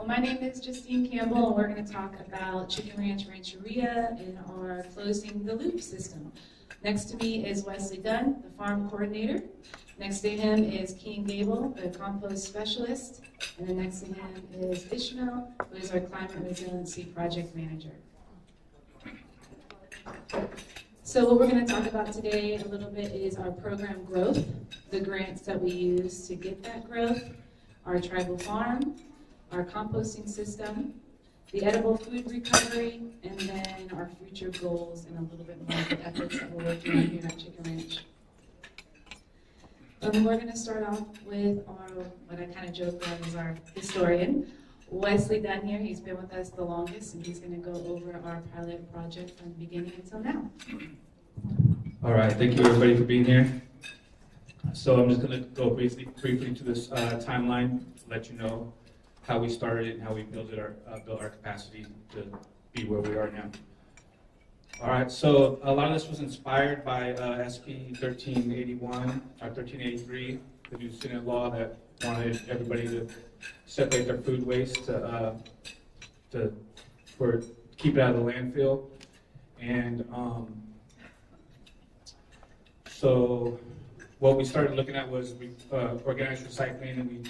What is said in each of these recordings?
Well, my name is Justine Campbell, and we're going to talk about Chicken Ranch Rancheria and our Closing the Loop system. Next to me is Wesley Dunn, the farm coordinator. Next to him is Kian Gable, the compost specialist. And then next to him is Ismael, who is our climate resiliency project manager. So what we're going to talk about today a little bit is our program growth, the grants that we use to get that growth, our tribal farm, our composting system, the edible food recovery, and then our future goals and a little bit more of the efforts that we're working on here at Chicken Ranch. We're going to start off with what I kind of joke around is our historian, Wesley Dunn here. He's been with us the longest, and he's going to go over our pilot project from the beginning until now. All right, thank you everybody for being here. So I'm just going to go briefly to this timeline, let you know how we started and how we built our capacity to be where we are now. All right, so a lot of this was inspired by SB 1381 or 1383, the new Senate law that wanted everybody to separate their food waste to keep it out of the landfill. And so what we started looking at was organized recycling, and we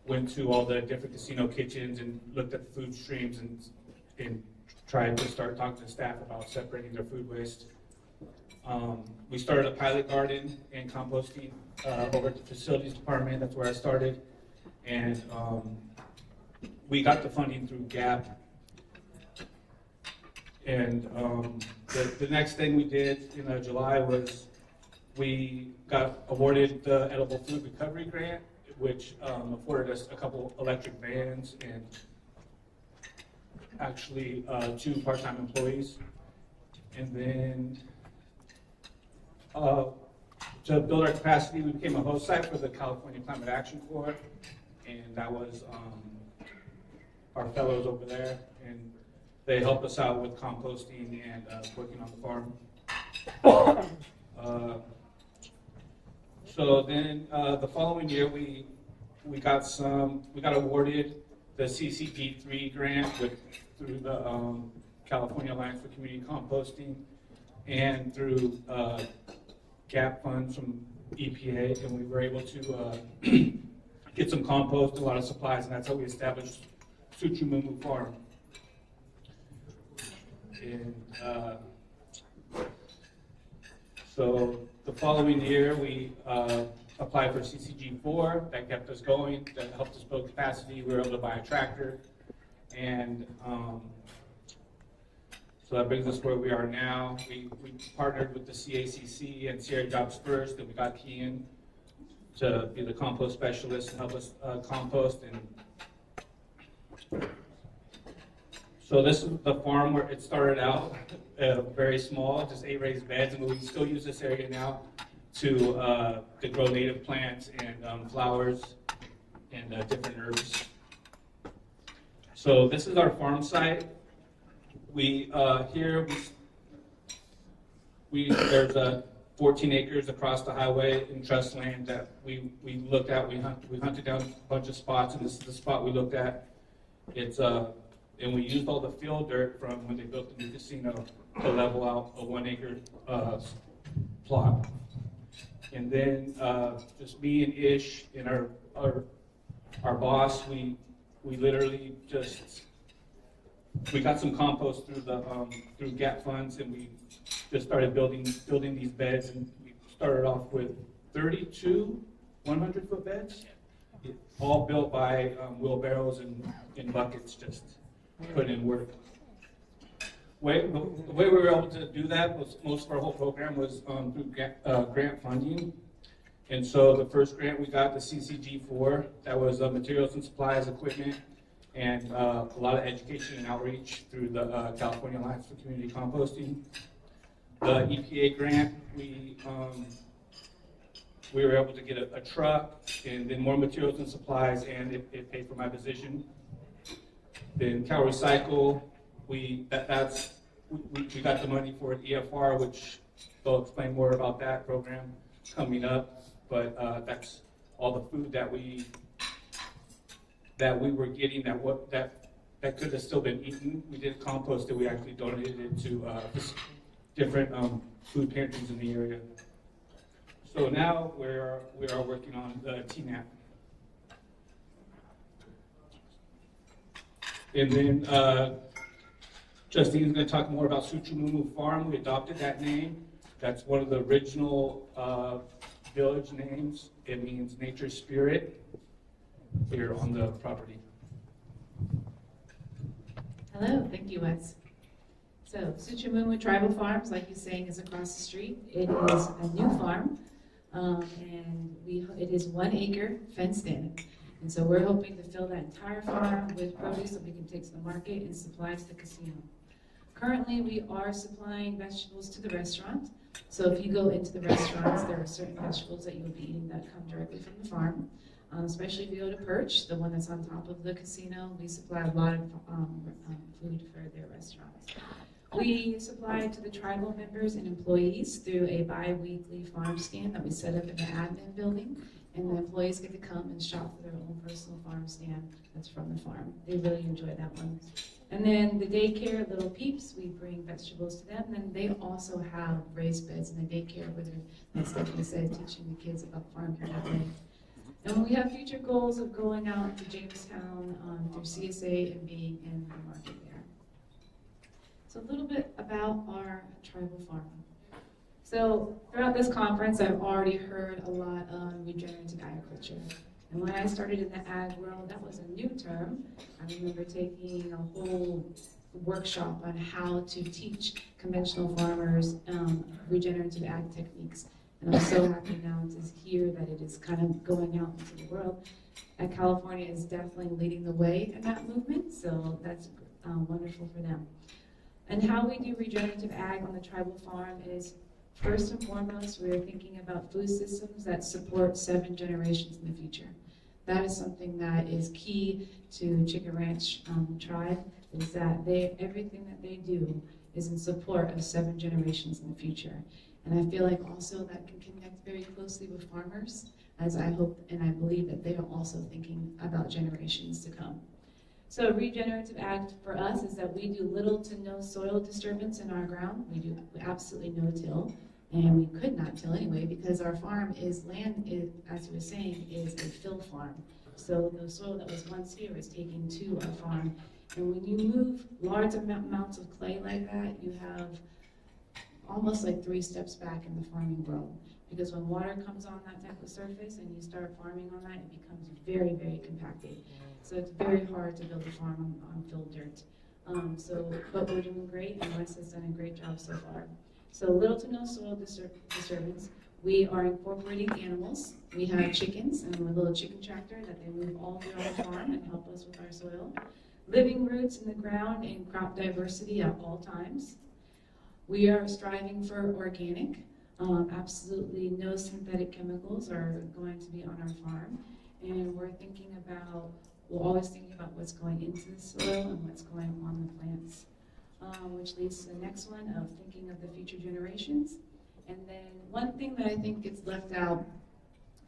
went to all the different casino kitchens and looked at the food streams and tried to start talking to staff about separating their food waste. We started a pilot garden and composting over at the facilities department. That's where I started. And we got the funding through GAP. And the next thing we did in July was we got awarded the Edible Food Recovery Grant, which afforded us a couple electric vans and actually 2 part-time employees. And then to build our capacity, we became a host site for the California Climate Action Corps, and that was our fellows over there, and they helped us out with composting and working on the farm. So then the following year, we got awarded the CCG3 grant through the California Alliance for Community Composting and through GAP funds from EPA, and we were able to get some compost, a lot of supplies, and that's how we established Suchumumu Farm. And so the following year, we applied for CCG4. That kept us going. That helped us build capacity. We were able to buy a tractor. And so that brings us where we are now. We partnered with the CACC and Sierra Jobs First, and we got Kian to be the compost specialist and help us compost. And so this is the farm where it started out, very small, just 8 raised beds, and we still use this area now to grow native plants and flowers and different herbs. So this is our farm site. There's 14 acres across the highway in trust land that we looked at. We hunted down a bunch of spots, and this is the spot we looked at. And we used all the field dirt from when they built the new casino to level out a 1 acre plot. And then just me and Ish and our boss, we literally we got some compost through GAP funds, and we just started building these beds, and we started off with 32 100-foot beds, all built by wheelbarrows and buckets, just put in work. The way we were able to do that was most of our whole program was through grant funding. And so the first grant we got, the CCG4, that was materials and supplies, equipment, and a lot of education and outreach through the California Alliance for Community Composting. The EPA grant, we were able to get a truck and then more materials and supplies, and it paid for my position. Then Cal Recycle, we got the money for an EFR, which they'll explain more about that program coming up. But that's all the food that that we were getting that could have still been eaten, we didn't compost it. We actually donated it to different food pantries in the area. So now we are working on the TNAP. And then Justine's going to talk more about Suchumumu Farm. We adopted that name. That's one of the original village names. It means nature's spirit here on the property. Hello, thank you, Wes. So Suchumumu Tribal Farms, like he's saying, is across the street. It is a new farm, and it is 1 acre fenced in. And so we're hoping to fill that entire farm with produce that we can take to the market and supply to the casino. Currently, we are supplying vegetables to the restaurant. So if you go into the restaurants, there are certain vegetables that you'll be eating that come directly from the farm. Especially if you go to Perch, the one that's on top of the casino, we supply a lot of food for their restaurants. We supply to the tribal members and employees through a bi-weekly farm stand that we set up in the admin building, and the employees get to come and shop for their own personal farm stand that's from the farm. They really enjoy that one. And then the daycare, Little Peeps, we bring vegetables to them, and they also have raised beds in the daycare where they're, as Stephanie said, teaching the kids about farming that way. And we have future goals of going out to Jamestown through CSA and being in the market there. So a little bit about our tribal farm. So throughout this conference, I've already heard a lot on regenerative agriculture. And when I started in the ag world, that was a new term. I remember taking a whole workshop on how to teach conventional farmers regenerative ag techniques. And I'm so happy now to hear that it is kind of going out into the world. And California is definitely leading the way in that movement, so that's wonderful for them. And how we do regenerative ag on the tribal farm is, first and foremost, we're thinking about food systems that support 7 generations in the future. That is something that is key to Chicken Ranch Tribe, is that everything that they do is in support of 7 generations in the future. And I feel like also that can connect very closely with farmers, as I hope and I believe that they are also thinking about generations to come. So regenerative ag for us is that we do little to no soil disturbance in our ground. We do absolutely no till, and we could not till anyway because our farm is as you were saying, is a fill farm. So the soil that was once here is taken to our farm. And when you move large amounts of clay like that, you have almost like 3 steps back in the farming world. Because when water comes on that type of surface and you start farming on that, it becomes very, very compacted. So it's very hard to build a farm on filled dirt. But we're doing great, and Wes has done a great job so far. So little to no soil disturbance. We are incorporating animals. We have chickens and a little chicken tractor that they move all through our farm and help us with our soil. Living roots in the ground and crop diversity at all times. We are striving for organic. Absolutely no synthetic chemicals are going to be on our farm. And we're always thinking about what's going into the soil and what's going on the plants. Which leads to the next one of thinking of the future generations. And then one thing that I think gets left out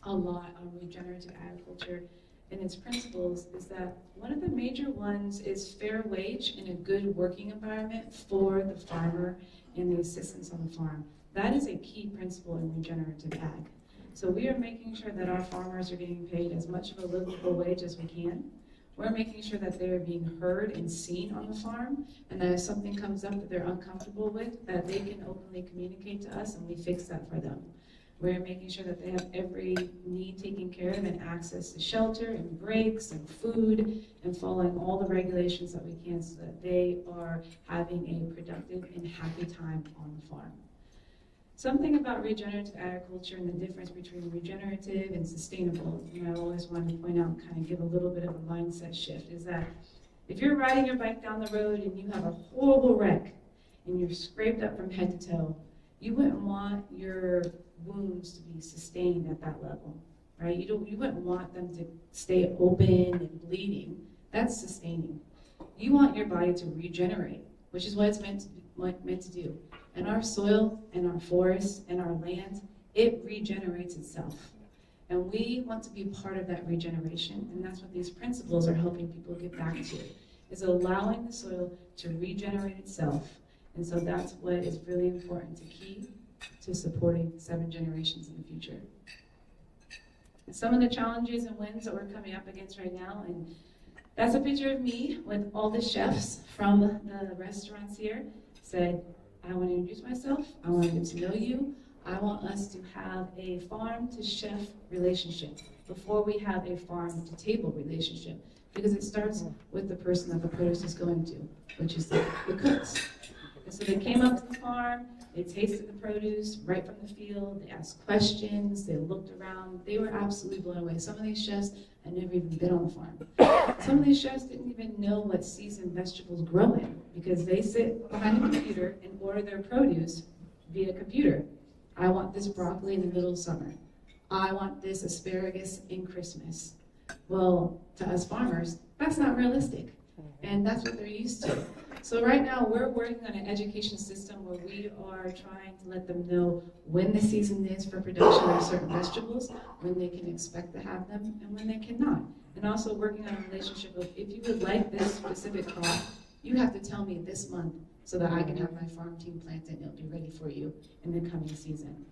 a lot on regenerative agriculture and its principles is that one of the major ones is fair wage and a good working environment for the farmer and the assistants on the farm. That is a key principle in regenerative ag. So we are making sure that our farmers are getting paid as much of a livable wage as we can. We're making sure that they're being heard and seen on the farm, and that if something comes up that they're uncomfortable with, that they can openly communicate to us and we fix that for them. We're making sure that they have every need taken care of and access to shelter and breaks and food and following all the regulations that we can so that they are having a productive and happy time on the farm. Something about regenerative agriculture and the difference between regenerative and sustainable, and I always want to point out and kind of give a little bit of a mindset shift, is that if you're riding your bike down the road and you have a horrible wreck and you're scraped up from head to toe, you wouldn't want your wounds to be sustained at that level, right? You wouldn't want them to stay open and bleeding. That's sustaining. You want your body to regenerate, which is what it's meant to do. And our soil and our forests and our land, it regenerates itself. And we want to be part of that regeneration, and that's what these principles are helping people get back to, is allowing the soil to regenerate itself. And so that's what is really important to key to supporting 7 generations in the future. And some of the challenges and wins that we're coming up against right now, and that's a picture of me with all the chefs from the restaurants here. Said, I want to introduce myself, I want to get to know you, I want us to have a farm to chef relationship before we have a farm to table relationship, because it starts with the person that the produce is going to, which is the cooks. And so they came up to the farm, they tasted the produce right from the field, they asked questions, they looked around, they were absolutely blown away. Some of these chefs had never even been on the farm. Some of these chefs didn't even know what seasoned vegetables grow in, because they sit behind a computer and order their produce via computer. I want this broccoli in the middle of summer. I want this asparagus in Christmas. Well, to us farmers, that's not realistic. And that's what they're used to. So right now, we're working on an education system where we are trying to let them know when the season is for production of certain vegetables, when they can expect to have them, and when they cannot. And also working on a relationship of, if you would like this specific crop, you have to tell me this month so that I can have my farm team plant it and it'll be ready for you in the coming season.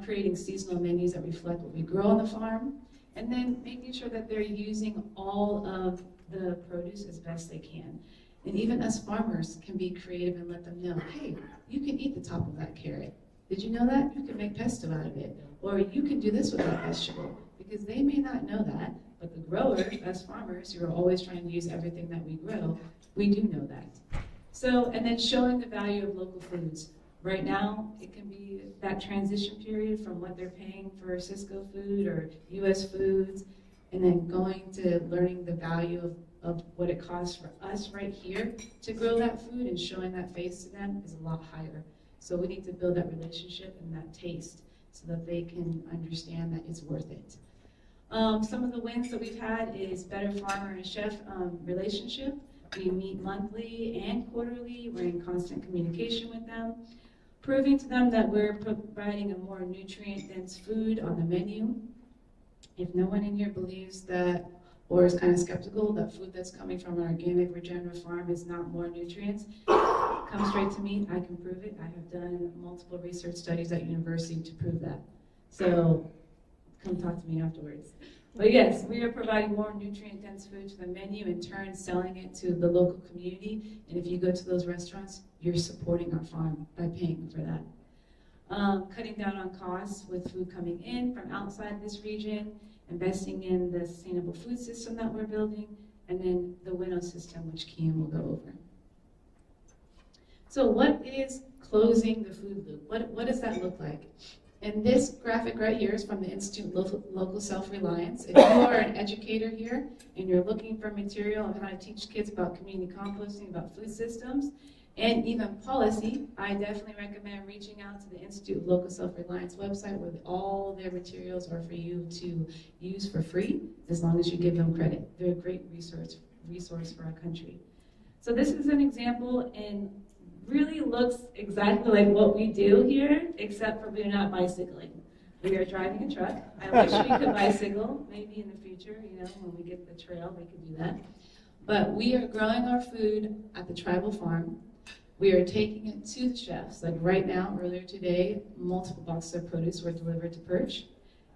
Creating seasonal menus that reflect what we grow on the farm, and then making sure that they're using all of the produce as best they can. And even us farmers can be creative and let them know, hey, you can eat the top of that carrot. Did you know that? You can make pesto out of it. Or you can do this with that vegetable. Because they may not know that, but the growers, us farmers, who are always trying to use everything that we grow, we do know that. So, and then showing the value of local foods. Right now, it can be that transition period from what they're paying for Cisco food or US foods, and then going to learning the value of what it costs for us right here to grow that food, and showing that face to them is a lot higher. So we need to build that relationship and that taste so that they can understand that it's worth it. Some of the wins that we've had is better farmer and chef relationship. We meet monthly and quarterly. We're in constant communication with them, proving to them that we're providing a more nutrient-dense food on the menu. If no one in here believes that, or is kind of skeptical that food that's coming from an organic regenerative farm is not more nutrients, come straight to me. I can prove it. I have done multiple research studies at university to prove that. So come talk to me afterwards. But yes, we are providing more nutrient-dense food to the menu, in turn selling it to the local community. And if you go to those restaurants, you're supporting our farm by paying for that. Cutting down on costs with food coming in from outside this region, investing in the sustainable food system that we're building, and then the winnow system, which Kian will go over. So what is closing the food loop? What does that look like? And this graphic right here is from the Institute Local Self-Reliance. If you are an educator here and you're looking for material on how to teach kids about community composting, about food systems, and even policy, I definitely recommend reaching out to the Institute Local Self-Reliance website, where all their materials are for you to use for free, as long as you give them credit. They're a great resource for our country. So this is an example, and really looks exactly like what we do here, except for we're not bicycling. We are driving a truck. I wish we could bicycle, maybe in the future, when we get the trail, we could do that. But we are growing our food at the tribal farm. We are taking it to the chefs. Like right now, earlier today, multiple boxes of produce were delivered to Perch.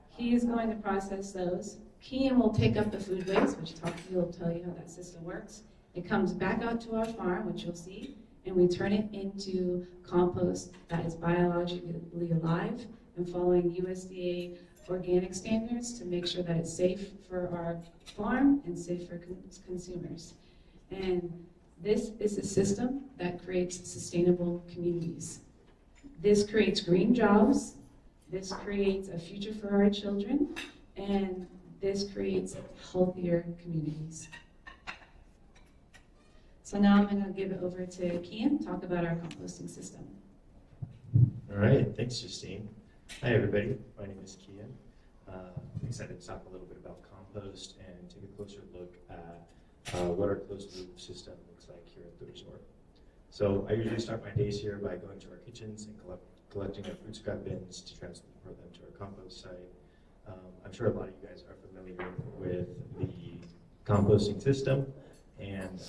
He is going to process those. Kian will pick up the food waste, which he'll tell you how that system works. It comes back out to our farm, which you'll see, and we turn it into compost that is biologically alive and following USDA organic standards to make sure that it's safe for our farm and safe for consumers. And this is a system that creates sustainable communities. This creates green jobs, this creates a future for our children, and this creates healthier communities. So now I'm going to give it over to Kian to talk about our composting system. All right, thanks, Justine. Hi, everybody. My name is Kian. I'm excited to talk a little bit about compost and take a closer look at what our closed loop system looks like here at the resort. So I usually start my days here by going to our kitchens and collecting our food scrap bins to transport them to our compost site. I'm sure a lot of you guys are familiar with the composting system, and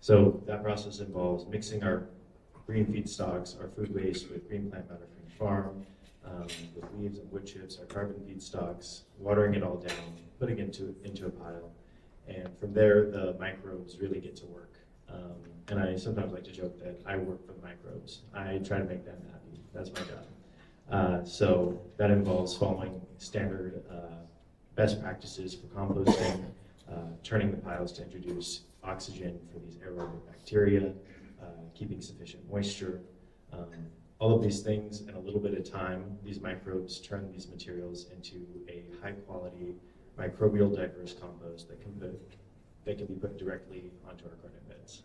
so that process involves mixing our green feedstocks, our food waste with green plant matter from the farm, with leaves and wood chips, our carbon feedstocks, watering it all down, putting it into a pile, and from there the microbes really get to work. And I sometimes like to joke that I work for the microbes. I try to make them happy. That's my job. So that involves following standard best practices for composting, turning the piles to introduce oxygen for these aerobic bacteria, keeping sufficient moisture. All of these things, in a little bit of time, these microbes turn these materials into a high-quality, microbial diverse compost that can be put directly onto our garden beds.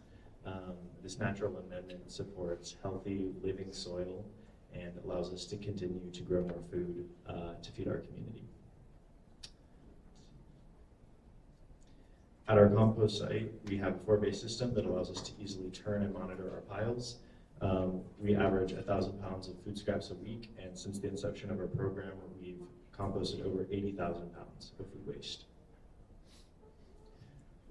This natural amendment supports healthy, living soil and allows us to continue to grow more food to feed our community. At our compost site, we have a 4-bay system that allows us to easily turn and monitor our piles. We average 1,000 pounds of food scraps a week, and since the inception of our program, we've composted over 80,000 pounds of food waste.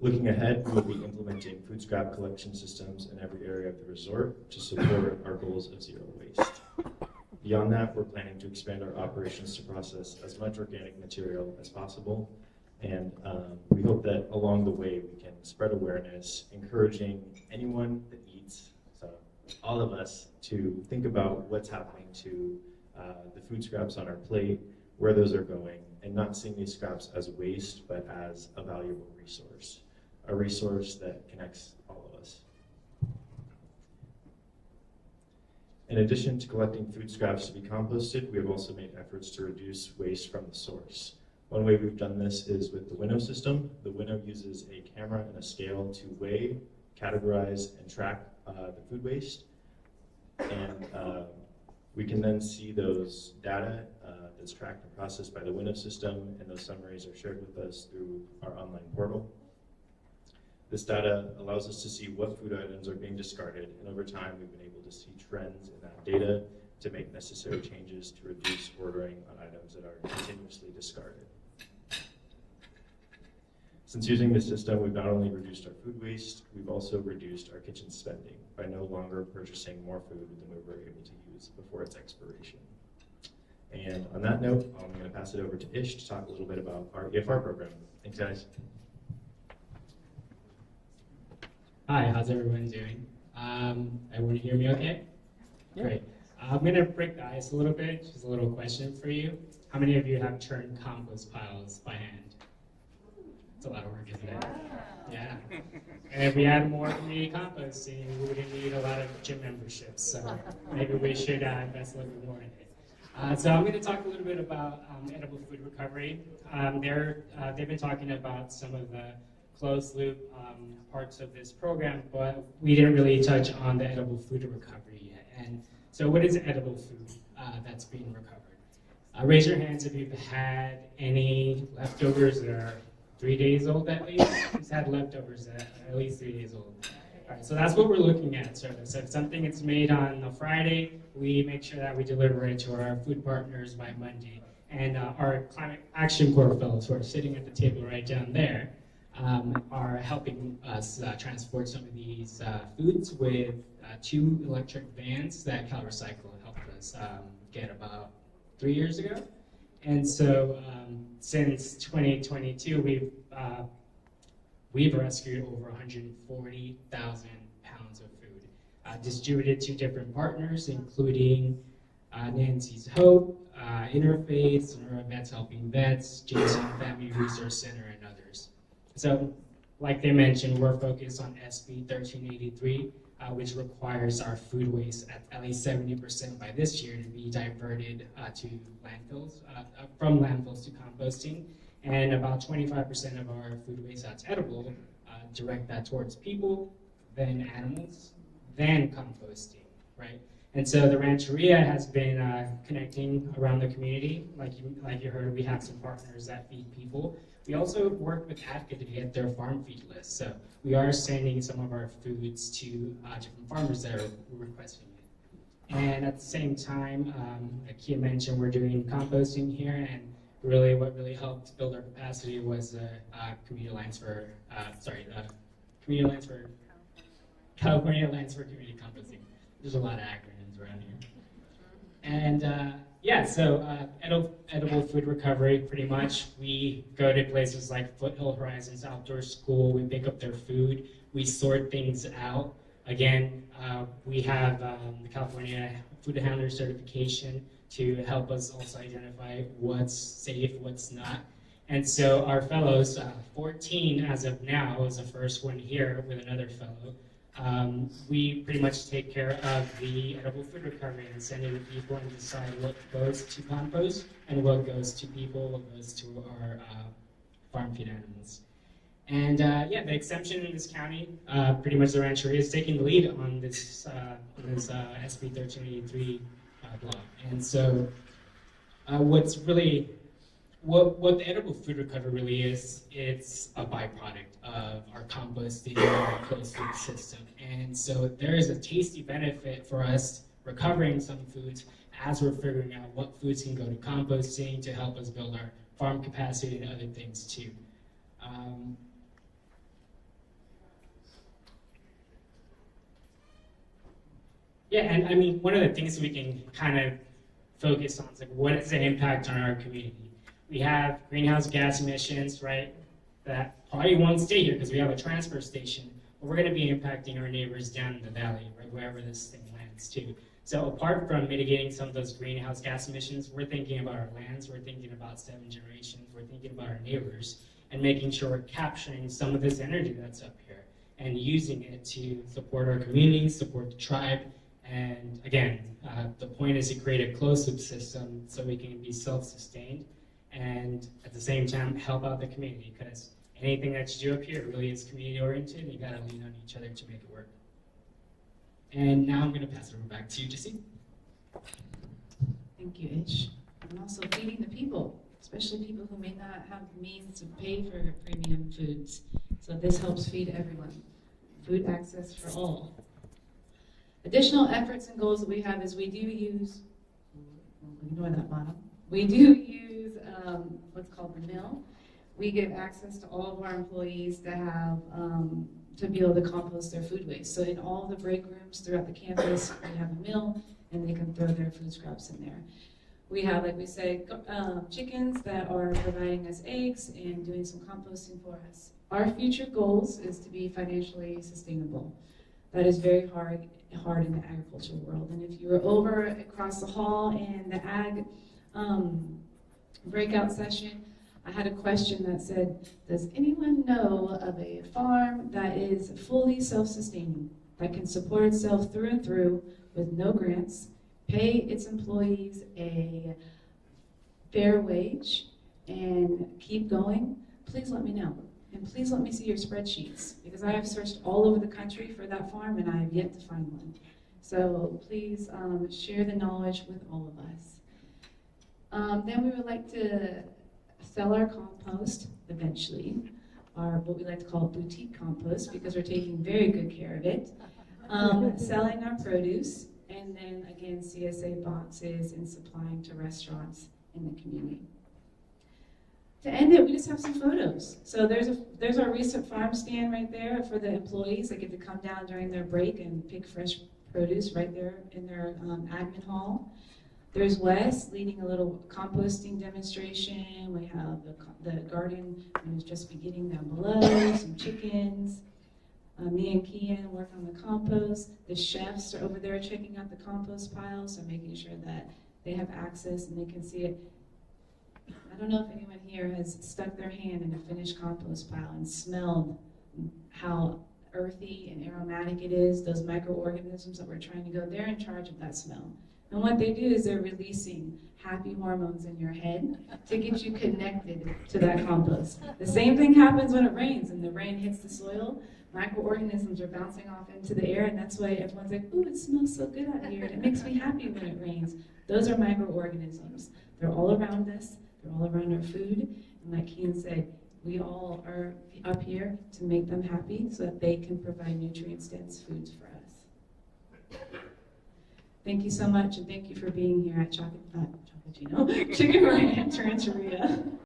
Looking ahead, we will be implementing food scrap collection systems in every area of the resort to support our goals of zero waste. Beyond that, we're planning to expand our operations to process as much organic material as possible. And we hope that along the way we can spread awareness, encouraging anyone that eats, so all of us, to think about what's happening to the food scraps on our plate, where those are going, and not seeing these scraps as waste, but as a valuable resource, a resource that connects all of us. In addition to collecting food scraps to be composted, we have also made efforts to reduce waste from the source. One way we've done this is with the winnow system. The winnow uses a camera and a scale to weigh, categorize, and track the food waste. And we can then see those data that's tracked and processed by the winnow system, and those summaries are shared with us through our online portal. This data allows us to see what food items are being discarded, and over time we've been able to see trends in that data to make necessary changes to reduce ordering on items that are continuously discarded. Since using this system, we've not only reduced our food waste, we've also reduced our kitchen spending by no longer purchasing more food than we were able to use before its expiration. And on that note, I'm going to pass it over to Ish to talk a little bit about our EFR program. Thanks, guys. Hi, how's everyone doing? Everyone hear me okay? Yeah. Great. I'm going to break the ice a little bit, just a little question for you. How many of you have turned compost piles by hand? It's a lot of work, isn't it? Yeah. And if we had more community composting, we wouldn't need a lot of gym memberships. So maybe we should invest a little bit more in it. So I'm going to talk a little bit about edible food recovery. They've been talking about some of the closed loop parts of this program, but we didn't really touch on the edible food recovery yet. And so what is edible food that's being recovered? Raise your hands if you've had any leftovers that are 3 days old at least. Who's had leftovers that are at least 3 days old? All right, so that's what we're looking at. So if something is made on a Friday, we make sure that we deliver it to our food partners by Monday. And our Climate Action Corps fellows who are sitting at the table right down there are helping us transport some of these foods with 2 electric vans that CalRecycle helped us get about 3 years ago. And so since 2022, we've rescued over 140,000 pounds of food, distributed to different partners, including Nancy's Hope, Interfaith, Vets Helping Vets, Jason Family Resource Center, and others. So, like they mentioned, we're focused on SB 1383, which requires our food waste at least 70% by this year to be diverted to landfills, from landfills to composting, and about 25% of our food waste that's edible, direct that towards people, then animals, then composting, right? And so the Rancheria has been connecting around the community. Like you heard, we have some partners that feed people. We also work with Advocate to get their farm feed list. So we are sending some of our foods to different farmers that are requesting it. And at the same time, like Kian mentioned, we're doing composting here, and really what really helped build our capacity was Community Alliance for California Alliance for Community Composting. There's a lot of acronyms around here. And edible food recovery, pretty much. We go to places like Foothill Horizons Outdoor School, we pick up their food, we sort things out. Again, we have the California Food Handler certification to help us also identify what's safe, what's not. And so our fellows, 14 as of now, is the first one here with another fellow. We pretty much take care of the edible food recovery and send it to people and decide what goes to compost and what goes to people, what goes to our farm feed animals. And the exemption in this county, pretty much the Rancheria is taking the lead on this SB 1383 law. And so what the edible food recovery really is, it's a byproduct of our composting and our closed loop system. And so there is a tasty benefit for us recovering some foods as we're figuring out what foods can go to composting to help us build our farm capacity and other things too. And I mean, one of the things we can kind of focus on is like, what is the impact on our community? We have greenhouse gas emissions, right? That probably won't stay here because we have a transfer station, but we're going to be impacting our neighbors down in the valley, right, wherever this thing lands too. So apart from mitigating some of those greenhouse gas emissions, we're thinking about our lands, we're thinking about 7 generations, we're thinking about our neighbors, and making sure we're capturing some of this energy that's up here and using it to support our community, support the tribe. And again, the point is to create a closed-loop system so we can be self-sustained and at the same time help out the community, because anything that you do up here really is community-oriented, and you gotta lean on each other to make it work. And now I'm gonna pass it over back to you, Justine. Thank you, Ish. And also feeding the people, especially people who may not have the means to pay for premium foods. So this helps feed everyone. Food access for all. Additional efforts and goals that we have is we do use, ignore that bottom, we do use what's called the mill. We give access to all of our employees to have, to be able to compost their food waste. So in all the break rooms throughout the campus, we have a mill and they can throw their food scraps in there. We have, like we said, chickens that are providing us eggs and doing some composting for us. Our future goals is to be financially sustainable. That is very hard in the agricultural world. And if you were over across the hall in the ag breakout session, I had a question that said, does anyone know of a farm that is fully self-sustaining, that can support itself through and through with no grants, pay its employees a fair wage, and keep going? Please let me know. And please let me see your spreadsheets, because I have searched all over the country for that farm and I have yet to find one. So please share the knowledge with all of us. Then we would like to sell our compost eventually, our what we like to call boutique compost, because we're taking very good care of it. Selling our produce, and then again CSA boxes and supplying to restaurants in the community. To end it, we just have some photos. So there's our recent farm stand right there for the employees. They get to come down during their break and pick fresh produce right there in their admin hall. There's Wes leading a little composting demonstration. We have the garden is just beginning down below, some chickens. Me and Kian work on the compost. The chefs are over there checking out the compost piles, so making sure that they have access and they can see it. I don't know if anyone here has stuck their hand in a finished compost pile and smelled how earthy and aromatic it is, those microorganisms that we're trying to go, they're in charge of that smell. And what they do is they're releasing happy hormones in your head to get you connected to that compost. The same thing happens when it rains and the rain hits the soil. Microorganisms are bouncing off into the air, and that's why everyone's like, ooh, it smells so good out here, and it makes me happy when it rains. Those are microorganisms. They're all around us. They're all around our food, and like Kian said, we all are up here to make them happy so that they can provide nutrient-dense foods for us. Thank you so much, and thank you for being here at Chicken Ranch Rancheria.